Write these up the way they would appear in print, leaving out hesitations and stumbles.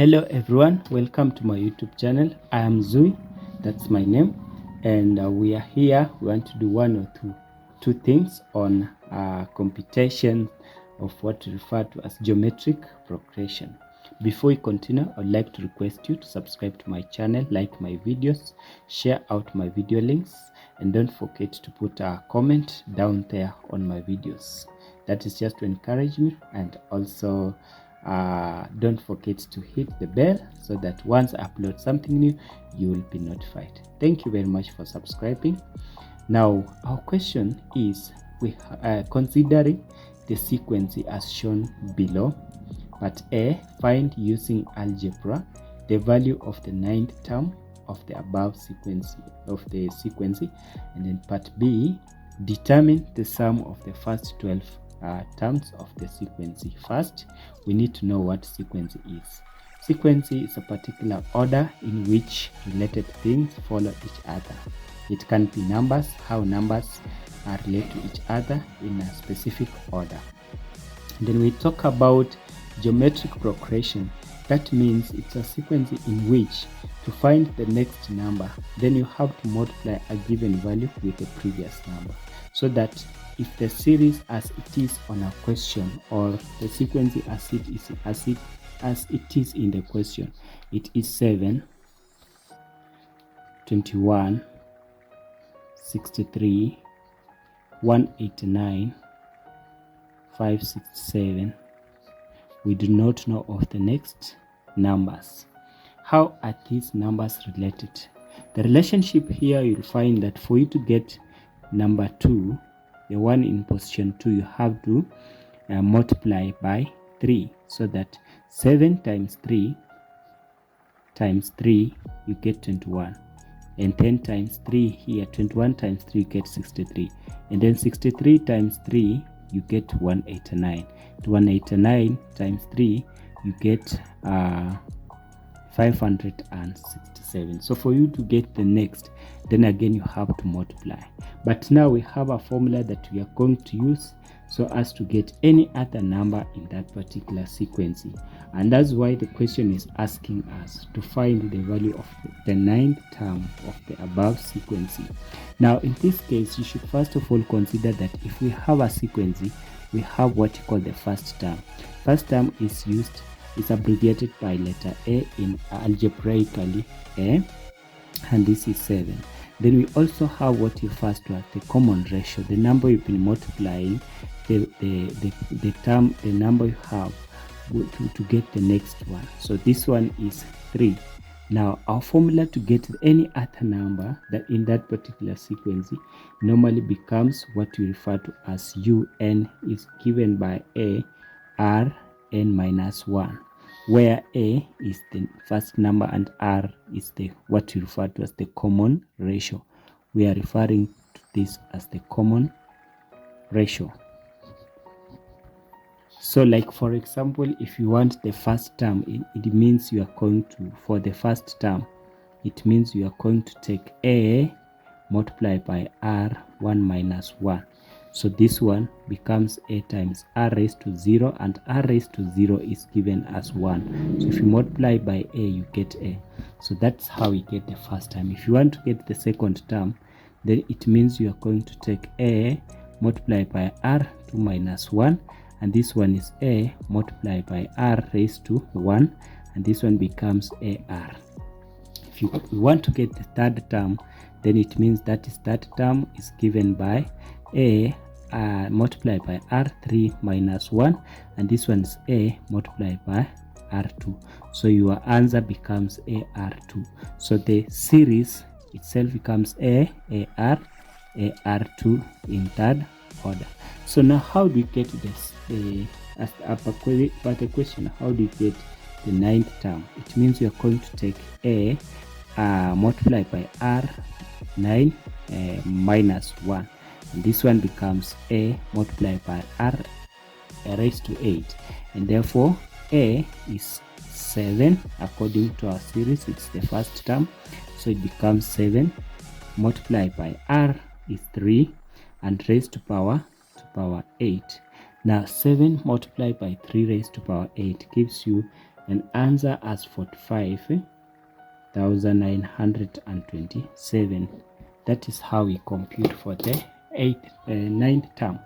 Hello everyone, welcome to my YouTube channel. I am Zui, that's my name, and we are here. We want to do one or two things on computation of what we refer to as geometric progression. Before we continue, I'd like to request you to subscribe to my channel, like my videos, share out my video links, and don't forget to put a comment down there on my videos. That is just to encourage me, and also don't forget to hit the bell so that once I upload something new, you will be notified. Thank you very much for subscribing. Now our question is, we considering the sequence as shown below. Part A, find using algebra the value of the ninth term of the above sequence and then part B, determine the sum of the first 12 terms of the sequence. First, we need to know what sequence is. Sequence is a particular order in which related things follow each other. It can be numbers, how numbers are related to each other in a specific order. And then we talk about geometric progression. That means it's a sequence in which to find the next number, then you have to multiply a given value with the previous number, so that if the series as it is on a question, or the sequence as it is in the question, it is 7, 21, 63, 189, 567. We do not know of the next numbers. How are these numbers related? The relationship here, you'll find that for you to get number 2, the one in position 2, you have to multiply by 3, so that 7 times 3 you get 21, and 10 times 3 here, 21 times 3 you get 63, and then 63 times 3 you get 189. 189 times 3 you get 567. So for you to get the next, then again you have to multiply. But now we have a formula that we are going to use so as to get any other number in that particular sequence, and that's why the question is asking us to find the value of the ninth term of the above sequence. Now in this case, you should first of all consider that if we have a sequence, we have what you call the first term. First term is abbreviated by letter A in algebraically A, and this is 7. Then we also have what you refer to as the common ratio, the number you've been multiplying the number you have to get the next one. So this one is 3. Now our formula to get any other number that in that particular sequence normally becomes what we refer to as UN, is given by A R n minus 1, where A is the first number and R is the what we refer to as the common ratio. We are referring to this as the common ratio. So like for example, if you want the first term, it means you are going to, for the first term, it means you are going to take A multiplied by R 1 minus 1. So this one becomes A times R raised to 0, and R raised to 0 is given as 1. So if you multiply by A, you get A. So that's how we get the first term. If you want to get the second term, then it means you are going to take A multiplied by R 2 minus 1, and this one is A multiplied by R raised to 1, and this one becomes AR. If you want to get the third term, then it means that is third term is given by A multiplied by R3 minus 1, and this one is A multiplied by R2. So your answer becomes AR2. So the series itself becomes AR, AR2 in third order. So now how do we get this? As the upper part the question, how do you get the ninth term? It means you are going to take A multiplied by R9 minus 1, and this one becomes A multiplied by R raised to 8, and therefore A is 7 according to our series. It's the first term, so it becomes 7 multiplied by R is 3 and raised to power 8. Now 7 multiplied by 3 raised to power 8 gives you and answer as 45,927. That is how we compute for the ninth term.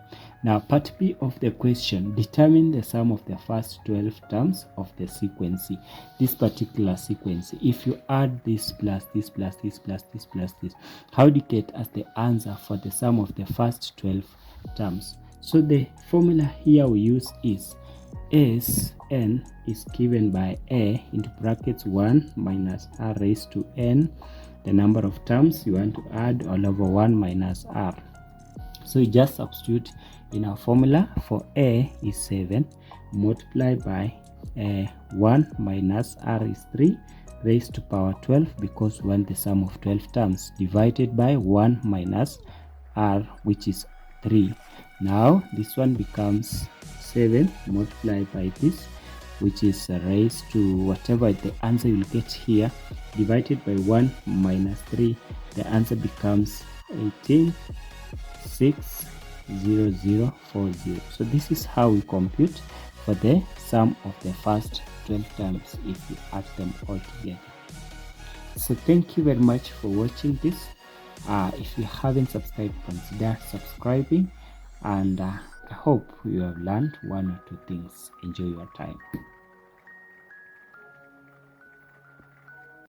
Now, part B of the question, determine the sum of the first 12 terms of the sequence. This particular sequence, if you add this plus this plus this plus this plus this, how do you get as the answer for the sum of the first 12 terms? So the formula here we use is Sn is given by a into brackets 1 minus r raised to n, the number of terms you want to add, all over 1 minus r. So you just substitute in our formula. For a is 7, multiplied by 1 minus r is 3 raised to power 12, because we want the sum of 12 terms, divided by 1 minus r, which is 3. Now this one becomes 7 multiplied by this, which is raised to whatever the answer you'll get here, divided by 1 minus 3. The answer becomes 18,60040. So this is how we compute for the sum of the first 12 terms if you add them all together. So thank you very much for watching this. If you haven't subscribed, consider subscribing, and I hope you have learned one or two things. Enjoy your time.